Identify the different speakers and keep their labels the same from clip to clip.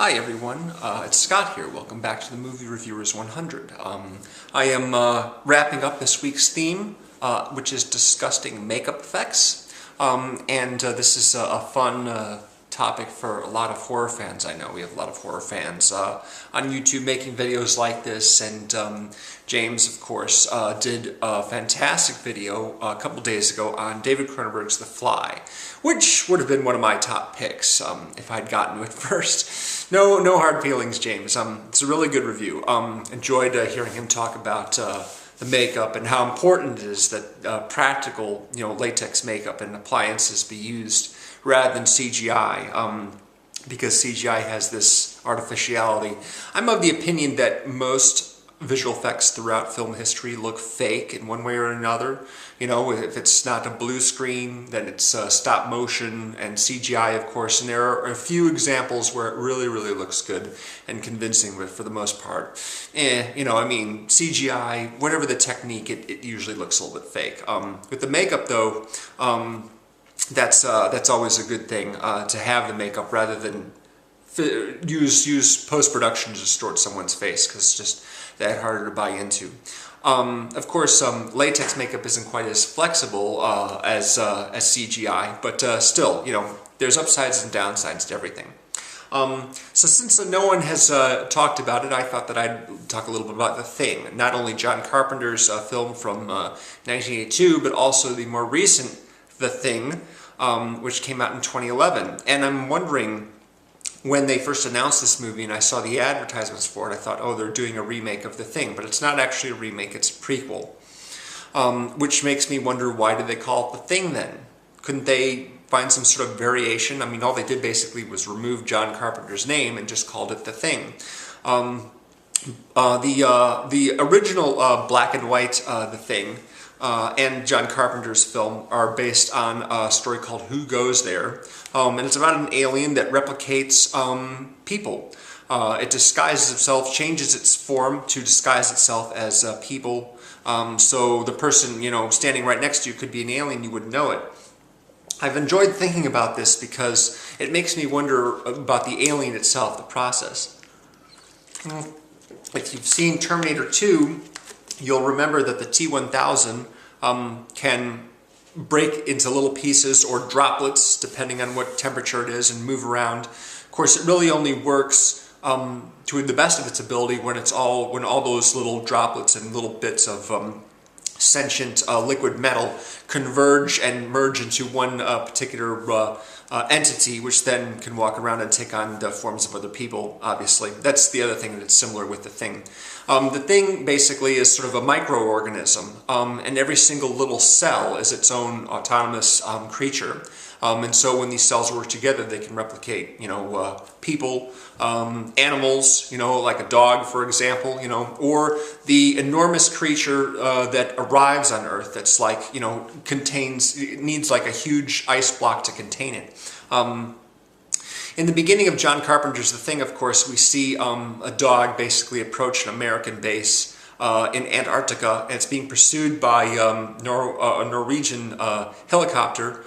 Speaker 1: Hi everyone, it's Scott here. Welcome back to the Movie Reviewers 100. I am wrapping up this week's theme, which is disgusting makeup effects. This is a fun topic for a lot of horror fans. I know we have a lot of horror fans on YouTube making videos like this, and James, of course, did a fantastic video a couple days ago on David Cronenberg's The Fly, which would have been one of my top picks if I'd gotten to it first. No hard feelings, James. It's a really good review. Enjoyed hearing him talk about the makeup and how important it is that practical, latex makeup and appliances be used rather than CGI, because CGI has this artificiality. I'm of the opinion that most visual effects throughout film history look fake in one way or another. If it's not a blue screen, then it's stop motion and CGI, of course, and there are a few examples where it really looks good and convincing, but for the most part, CGI, whatever the technique, it usually looks a little bit fake. With the makeup, though, that's always a good thing, to have the makeup rather than use post-production to distort someone's face, because it's just that harder to buy into. Of course, latex makeup isn't quite as flexible as CGI, but still, there's upsides and downsides to everything. So since no one has talked about it, I thought that I'd talk a little bit about The Thing. Not only John Carpenter's film from 1982, but also the more recent The Thing, which came out in 2011. And I'm wondering, when they first announced this movie and I saw the advertisements for it, I thought, oh, they're doing a remake of The Thing. But it's not actually a remake, it's a prequel. Which makes me wonder, why did they call it The Thing then? Couldn't they find some sort of variation? I mean, all they did basically was remove John Carpenter's name and just called it The Thing. The original black and white The Thing and John Carpenter's film are based on a story called Who Goes There? And it's about an alien that replicates people. It disguises itself, changes its form to disguise itself as people. So the person, standing right next to you could be an alien, you wouldn't know it. I've enjoyed thinking about this because it makes me wonder about the alien itself, the process. If you've seen Terminator 2, you'll remember that the T-1000 can break into little pieces or droplets, depending on what temperature it is, and move around. Of course, it really only works to the best of its ability when all those little droplets and little bits of sentient liquid metal converge and merge into one particular entity, which then can walk around and take on the forms of other people, obviously. That's the other thing that's similar with The Thing. The Thing basically is sort of a microorganism, and every single little cell is its own autonomous creature. And so when these cells work together, they can replicate, people, animals, like a dog, for example, or the enormous creature that arrives on Earth that's like, needs like a huge ice block to contain it. In the beginning of John Carpenter's The Thing, of course, we see a dog basically approach an American base in Antarctica, and it's being pursued by a Norwegian helicopter,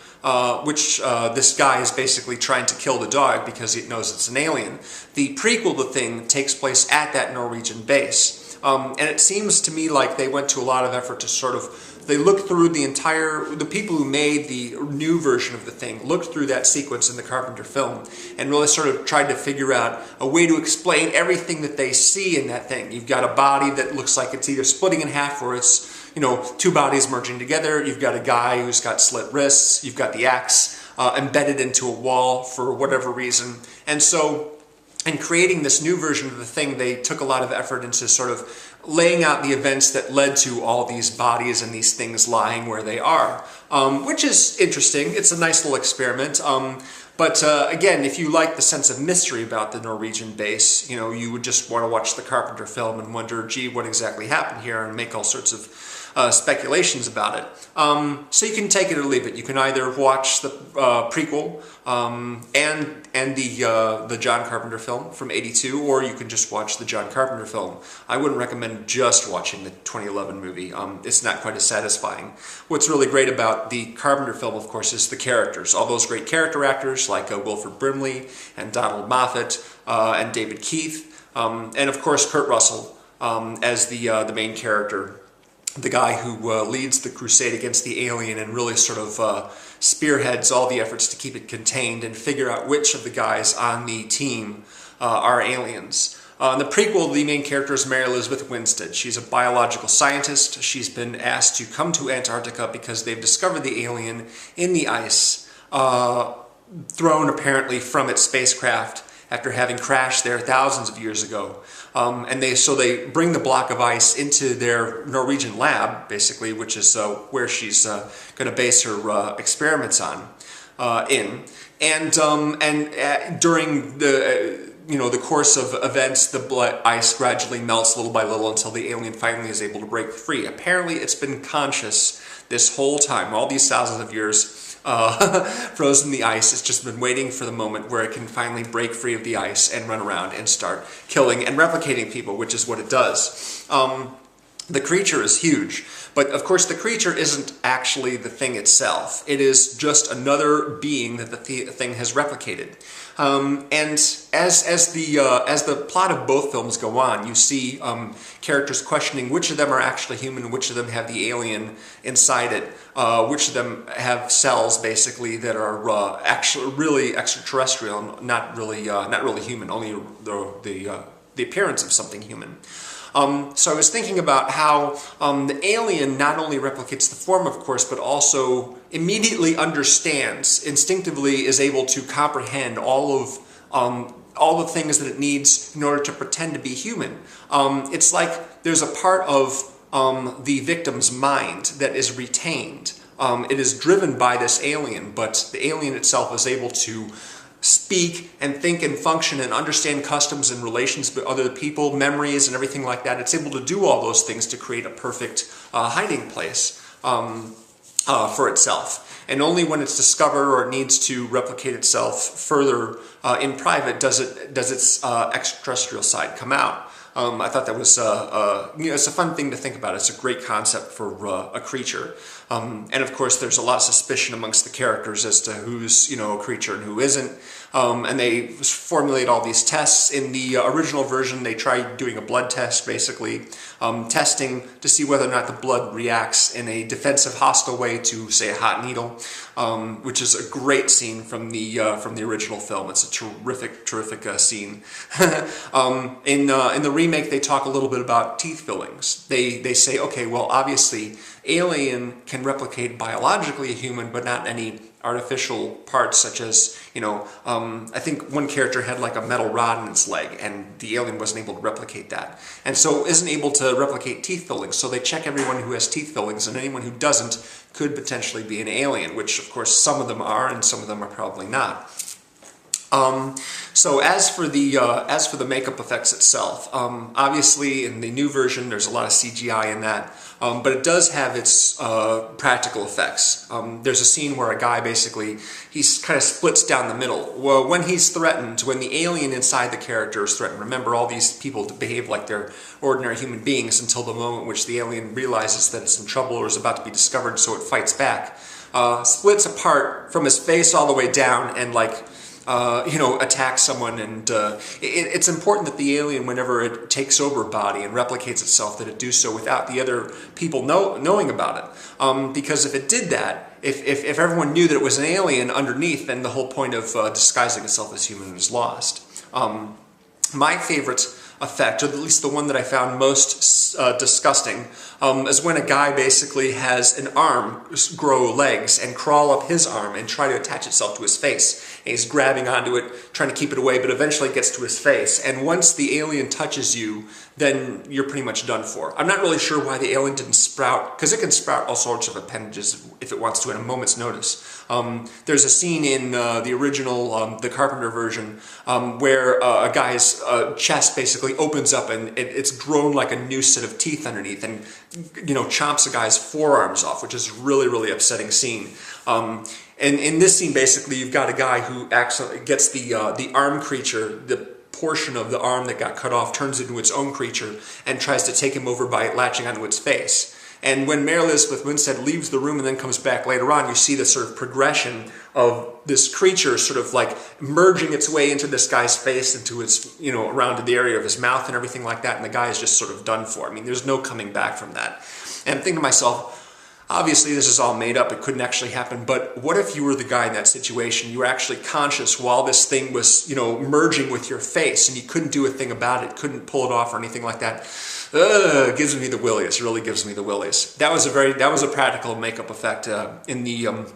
Speaker 1: which this guy is basically trying to kill the dog because he knows it's an alien. The prequel, The Thing, takes place at that Norwegian base. And it seems to me like they went to a lot of effort to they looked through the people who made the new version of The Thing, looked through that sequence in the Carpenter film, and really sort of tried to figure out a way to explain everything that they see in that thing. You've got a body that looks like it's either splitting in half or it's, two bodies merging together. You've got a guy who's got slit wrists. You've got the axe embedded into a wall for whatever reason. And so, in creating this new version of The Thing, they took a lot of effort into sort of laying out the events that led to all these bodies and these things lying where they are, which is interesting. It's a nice little experiment. But again, if you like the sense of mystery about the Norwegian base, you would just want to watch the Carpenter film and wonder, gee, what exactly happened here, and make all sorts of speculations about it. So you can take it or leave it. You can either watch the prequel and the John Carpenter film from '82, or you can just watch the John Carpenter film. I wouldn't recommend just watching the 2011 movie. It's not quite as satisfying. What's really great about the Carpenter film, of course, is the characters. All those great character actors like Wilford Brimley and Donald Moffat and David Keith, and of course Kurt Russell as the main character, the guy who leads the crusade against the alien and really sort of spearheads all the efforts to keep it contained and figure out which of the guys on the team are aliens. In the prequel, the main character is Mary Elizabeth Winstead. She's a biological scientist. She's been asked to come to Antarctica because they've discovered the alien in the ice, thrown apparently from its spacecraft after having crashed there thousands of years ago. So they bring the block of ice into their Norwegian lab, basically, which is where she's going to base her experiments on. During the course of events, the ice gradually melts little by little until the alien finally is able to break free. Apparently, it's been conscious this whole time, all these thousands of years. Frozen in the ice. It's just been waiting for the moment where it can finally break free of the ice and run around and start killing and replicating people, which is what it does. The creature is huge, but of course the creature isn't actually the thing itself. It is just another being that the thing has replicated. And as the plot of both films go on, you see characters questioning which of them are actually human, which of them have the alien inside it, which of them have cells basically that are actually really extraterrestrial, not really human, only the appearance of something human. So I was thinking about how the alien not only replicates the form, of course, but also immediately understands, instinctively is able to comprehend all the things that it needs in order to pretend to be human. It's like there's a part of the victim's mind that is retained. It is driven by this alien, but the alien itself is able to speak and think and function and understand customs and relations with other people, memories and everything like that. It's able to do all those things to create a perfect hiding place for itself. And only when it's discovered or it needs to replicate itself further in private does its extraterrestrial side come out. I thought that was it's a fun thing to think about. It's a great concept for a creature. And of course, there's a lot of suspicion amongst the characters as to who's a creature and who isn't. And they formulate all these tests. In the original version, they tried doing a blood test, basically, testing to see whether or not the blood reacts in a defensive, hostile way to, say, a hot needle, which is a great scene from the original film. It's a terrific scene. In the remake, they talk a little bit about teeth fillings. They say, okay, well, obviously, alien can replicate biologically a human, but not any artificial parts such as, I think one character had like a metal rod in its leg and the alien wasn't able to replicate that. And so isn't able to replicate teeth fillings. So they check everyone who has teeth fillings, and anyone who doesn't could potentially be an alien, which of course some of them are and some of them are probably not. So as for the makeup effects itself, obviously in the new version there's a lot of CGI in that, but it does have its practical effects. There's a scene where a guy basically, he kind of splits down the middle. Well, when he's threatened, when the alien inside the character is threatened, remember all these people behave like they're ordinary human beings until the moment in which the alien realizes that it's in trouble or is about to be discovered, so it fights back. Splits apart from his face all the way down and attack someone, and it's important that the alien, whenever it takes over a body and replicates itself, that it do so without the other people knowing about it. Because if it did that, if everyone knew that it was an alien underneath, then the whole point of disguising itself as human is lost. My favorite effect, or at least the one that I found most disgusting, is when a guy basically has an arm grow legs and crawl up his arm and try to attach itself to his face. And he's grabbing onto it, trying to keep it away, but eventually it gets to his face. And once the alien touches you, then you're pretty much done for. I'm not really sure why the alien didn't sprout, because it can sprout all sorts of appendages if it wants to at a moment's notice. There's a scene in the original, the Carpenter version, where a guy's chest basically basically opens up and it's grown like a new set of teeth underneath and, you know, chomps a guy's forearms off, which is a really, really upsetting scene. And in this scene, basically, you've got a guy who actually gets the arm creature, the portion of the arm that got cut off, turns into its own creature and tries to take him over by latching onto its face. And when Mary Elizabeth Winstead leaves the room and then comes back later on, you see the sort of progression of this creature sort of like merging its way into this guy's face, into its, you know, around to the area of his mouth and everything like that, and the guy is just sort of done for. I mean, there's no coming back from that. And I'm thinking to myself, obviously this is all made up, it couldn't actually happen, but what if you were the guy in that situation? You were actually conscious while this thing was, you know, merging with your face, and you couldn't do a thing about it, couldn't pull it off or anything like that. It gives me the willies, really gives me the willies. That was a practical makeup effect in the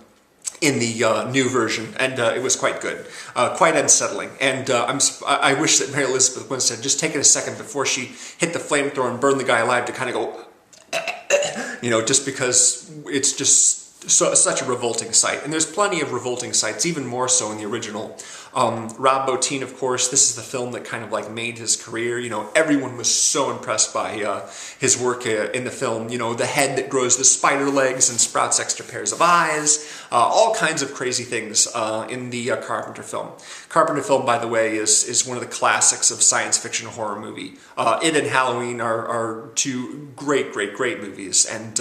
Speaker 1: new version, and it was quite good, quite unsettling. And I wish that Mary Elizabeth Winstead had just taken a second before she hit the flamethrower and burned the guy alive to kind of go, you know, just because it's just such a revolting sight. And there's plenty of revolting sights, even more so in the original. Rob Bottin, of course, this is the film that kind of like made his career. You know, everyone was so impressed by his work in the film. You know, the head that grows the spider legs and sprouts extra pairs of eyes, all kinds of crazy things in the Carpenter film. Carpenter film, by the way, is one of the classics of science fiction horror movie. It and Halloween are two great movies, and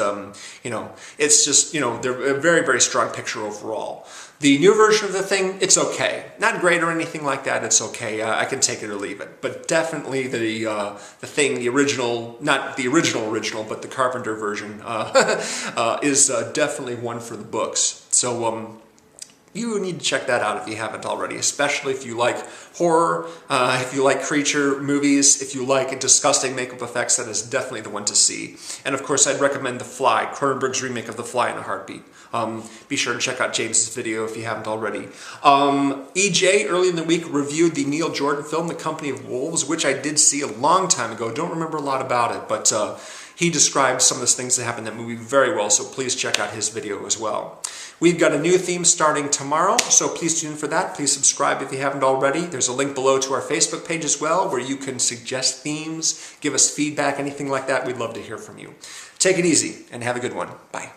Speaker 1: you know, it's just, you know, they're a very, very strong picture overall. The new version of the thing, it's okay. Not great or anything like that, it's okay. I can take it or leave it. But definitely the thing, the original, not the original, but the Carpenter version is definitely one for the books. So you need to check that out if you haven't already, especially if you like horror, if you like creature movies, if you like disgusting makeup effects, that is definitely the one to see. And of course, I'd recommend The Fly, Cronenberg's remake of The Fly in a Heartbeat. Be sure to check out James's video if you haven't already. EJ, early in the week, reviewed the Neil Jordan film, The Company of Wolves, which I did see a long time ago. Don't remember a lot about it, but he described some of the things that happened in that movie very well, so please check out his video as well. We've got a new theme starting tomorrow, so please tune in for that. Please subscribe if you haven't already. There's a link below to our Facebook page as well, where you can suggest themes, give us feedback, anything like that. We'd love to hear from you. Take it easy, and have a good one. Bye.